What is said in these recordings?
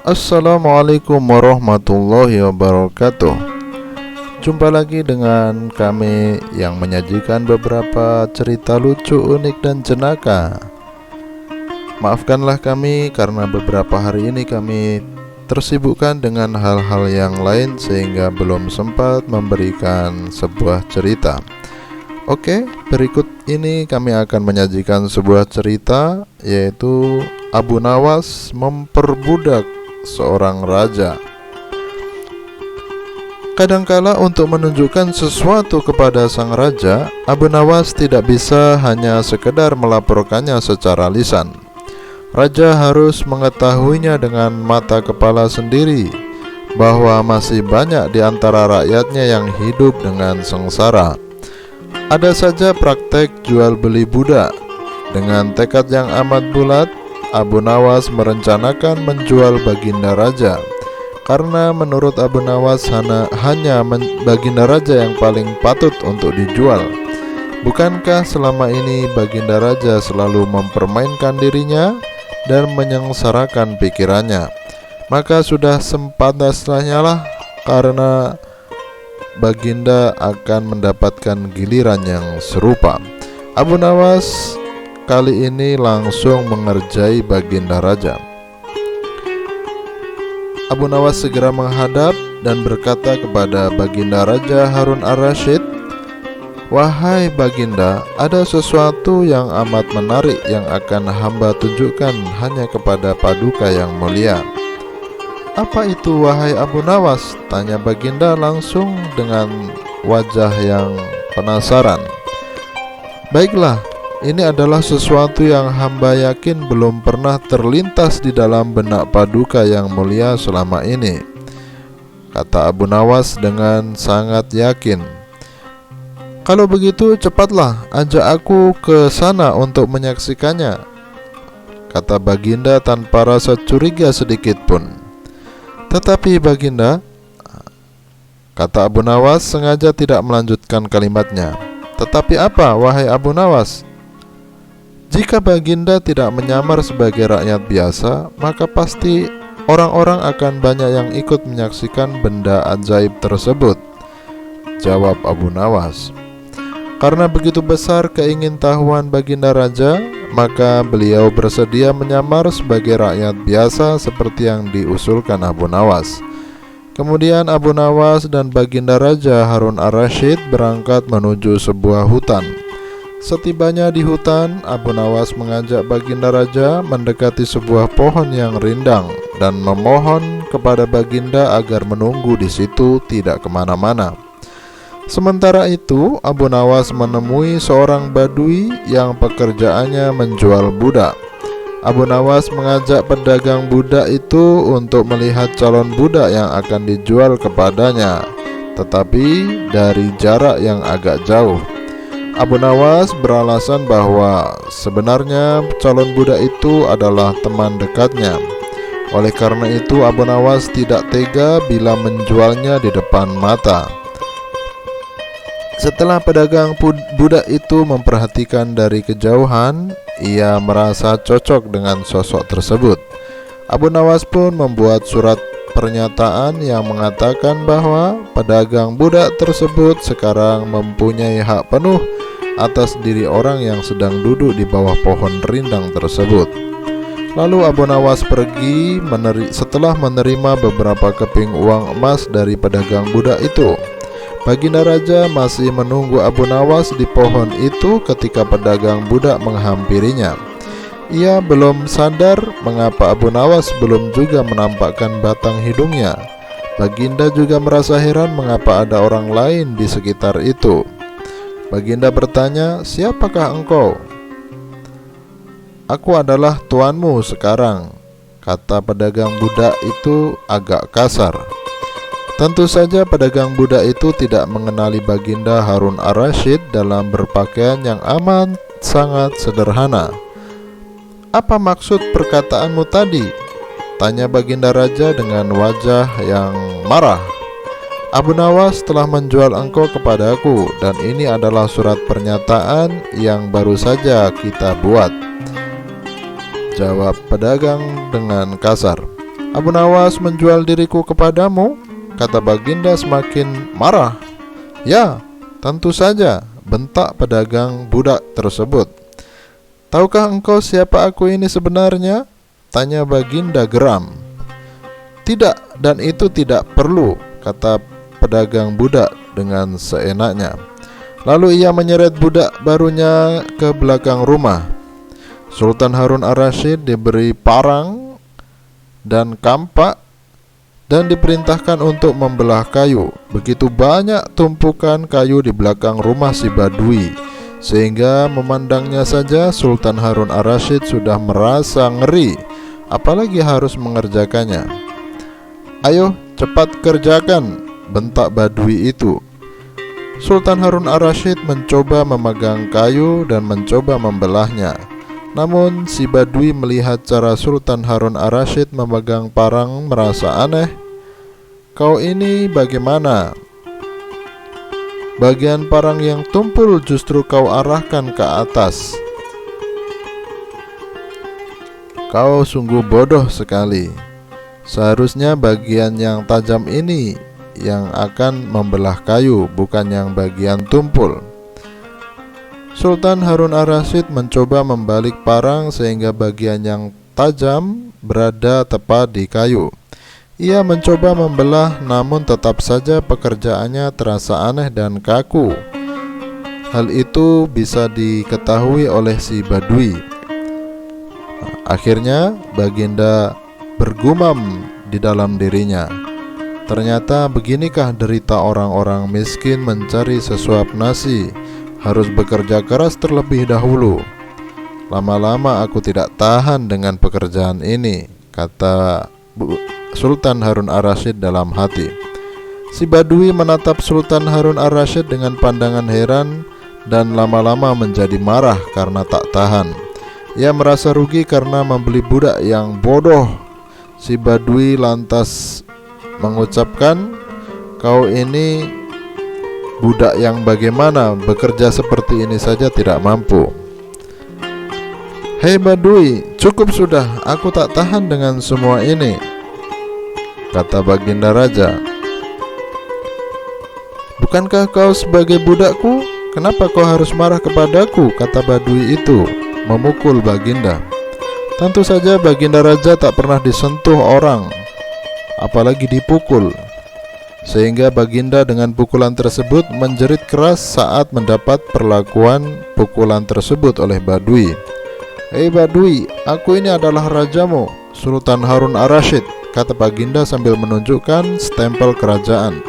Assalamualaikum warahmatullahi wabarakatuh. Jumpa lagi dengan kami yang menyajikan beberapa cerita lucu, unik, dan jenaka. Maafkanlah kami karena beberapa hari ini kami tersibukkan dengan hal-hal yang lain sehingga belum sempat memberikan sebuah cerita. Oke, berikut ini kami akan menyajikan sebuah cerita, yaitu Abu Nawas memperbudak seorang raja. Kadangkala untuk menunjukkan sesuatu kepada sang raja, Abu Nawas tidak bisa hanya sekedar melaporkannya secara lisan. Raja harus mengetahuinya dengan mata kepala sendiri bahwa masih banyak di antara rakyatnya yang hidup dengan sengsara. Ada saja praktek jual beli budak. Dengan tekad yang amat bulat, Abu Nawas merencanakan menjual baginda raja, karena menurut Abu Nawas hanya baginda raja yang paling patut untuk dijual. Bukankah selama ini baginda raja selalu mempermainkan dirinya dan menyengsarakan pikirannya? Maka sudah sepantasnya lah, karena baginda akan mendapatkan giliran yang serupa. Abu Nawas kali ini langsung mengerjai baginda raja. Abu Nawas segera menghadap dan berkata kepada baginda Raja Harun ar-Rasyid, "Wahai baginda, ada sesuatu yang amat menarik yang akan hamba tunjukkan hanya kepada paduka yang mulia." "Apa itu, wahai Abu Nawas?" tanya baginda langsung dengan wajah yang penasaran. "Baiklah, ini adalah sesuatu yang hamba yakin belum pernah terlintas di dalam benak paduka yang mulia selama ini," kata Abu Nawas dengan sangat yakin. "Kalau begitu cepatlah ajak aku ke sana untuk menyaksikannya," kata baginda tanpa rasa curiga sedikit pun. "Tetapi baginda," kata Abu Nawas sengaja tidak melanjutkan kalimatnya. "Tetapi apa, wahai Abu Nawas?" "Jika baginda tidak menyamar sebagai rakyat biasa, maka pasti orang-orang akan banyak yang ikut menyaksikan benda ajaib tersebut," jawab Abu Nawas. Karena begitu besar keingintahuan baginda raja, maka beliau bersedia menyamar sebagai rakyat biasa seperti yang diusulkan Abu Nawas. Kemudian Abu Nawas dan baginda raja Harun ar-Rasyid berangkat menuju sebuah hutan. Setibanya di hutan, Abu Nawas mengajak baginda raja mendekati sebuah pohon yang rindang dan memohon kepada baginda agar menunggu di situ, tidak kemana-mana. Sementara itu, Abu Nawas menemui seorang badui yang pekerjaannya menjual budak. Abu Nawas mengajak pedagang budak itu untuk melihat calon budak yang akan dijual kepadanya, tetapi dari jarak yang agak jauh. Abu Nawas beralasan bahwa sebenarnya calon budak itu adalah teman dekatnya. Oleh karena itu, Abu Nawas tidak tega bila menjualnya di depan mata. Setelah pedagang budak itu memperhatikan dari kejauhan, ia merasa cocok dengan sosok tersebut. Abu Nawas pun membuat surat pernyataan yang mengatakan bahwa pedagang budak tersebut sekarang mempunyai hak penuh atas diri orang yang sedang duduk di bawah pohon rindang tersebut. Lalu Abu Nawas pergi setelah menerima beberapa keping uang emas dari pedagang budak itu. Baginda raja masih menunggu Abu Nawas di pohon itu ketika pedagang budak menghampirinya. Ia belum sadar mengapa Abu Nawas belum juga menampakkan batang hidungnya. Baginda juga merasa heran mengapa ada orang lain di sekitar itu. Baginda bertanya, "Siapakah engkau?" "Aku adalah tuanmu sekarang," kata pedagang budak itu agak kasar. Tentu saja pedagang budak itu tidak mengenali baginda Harun ar-Rasyid dalam berpakaian yang amat sangat sederhana. "Apa maksud perkataanmu tadi?" tanya baginda raja dengan wajah yang marah. "Abu Nawas telah menjual engkau kepadaku, dan ini adalah surat pernyataan yang baru saja kita buat," jawab pedagang dengan kasar. Abu Nawas menjual diriku kepadamu?" kata Baginda semakin marah. "Ya, tentu saja," bentak pedagang budak tersebut. "Tahukah engkau siapa aku ini sebenarnya?" tanya Baginda geram. "Tidak, dan itu tidak perlu," kata pedagang budak dengan seenaknya. Lalu ia menyeret budak barunya ke belakang rumah. Sultan Harun ar-Rasyid diberi parang dan kampak dan diperintahkan untuk membelah kayu. Begitu banyak tumpukan kayu di belakang rumah si Badui, sehingga memandangnya saja Sultan Harun ar-Rasyid sudah merasa ngeri, apalagi harus mengerjakannya. "Ayo cepat kerjakan," bentak Badui itu. Sultan Harun ar-Rasyid mencoba memegang kayu dan mencoba membelahnya. Namun si Badui melihat cara Sultan Harun ar-Rasyid memegang parang merasa aneh. "Kau ini bagaimana? Bagian parang yang tumpul justru kau arahkan ke atas. Kau sungguh bodoh sekali. Seharusnya bagian yang tajam ini yang akan membelah kayu, bukan yang bagian tumpul." Sultan Harun ar-Rasyid mencoba membalik parang sehingga bagian yang tajam berada tepat di kayu. Ia mencoba membelah, namun tetap saja pekerjaannya terasa aneh dan kaku. Hal itu bisa diketahui oleh si Badui. Akhirnya Baginda bergumam di dalam dirinya, "Ternyata beginikah derita orang-orang miskin mencari sesuap nasi, harus bekerja keras terlebih dahulu. Lama-lama aku tidak tahan dengan pekerjaan ini," kata Sultan Harun ar-Rasyid dalam hati. Si Badui menatap Sultan Harun ar-Rasyid dengan pandangan heran dan lama-lama menjadi marah karena tak tahan. Ia merasa rugi karena membeli budak yang bodoh. Si Badui lantas mengucapkan, "Kau ini budak yang bagaimana, bekerja seperti ini saja tidak mampu." "Hei Badui, cukup sudah, aku tak tahan dengan semua ini," kata Baginda Raja. "Bukankah kau sebagai budakku? Kenapa kau harus marah kepadaku?" kata Badui itu, memukul Baginda. Tentu saja Baginda Raja tak pernah disentuh orang, apalagi dipukul, sehingga Baginda dengan pukulan tersebut menjerit keras saat mendapat perlakuan pukulan tersebut oleh Badui. "Hei Badui, aku ini adalah rajamu, Sultan Harun ar-Rasyid," kata Baginda sambil menunjukkan stempel kerajaan.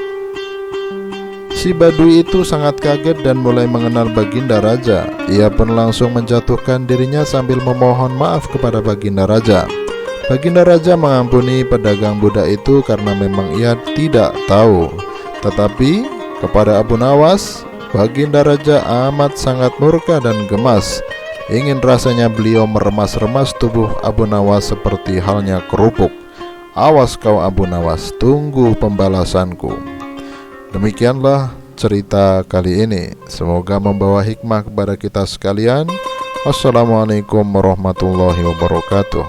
Si Badui itu sangat kaget dan mulai mengenal Baginda Raja. Ia pun langsung menjatuhkan dirinya sambil memohon maaf kepada Baginda Raja. Baginda Raja mengampuni pedagang budak itu karena memang ia tidak tahu. Tetapi kepada Abu Nawas, Baginda Raja amat sangat murka dan gemas. Ingin rasanya beliau meremas-remas tubuh Abu Nawas seperti halnya kerupuk. "Awas kau Abu Nawas, tunggu pembalasanku." Demikianlah cerita kali ini. Semoga membawa hikmah kepada kita sekalian. Wassalamualaikum warahmatullahi wabarakatuh.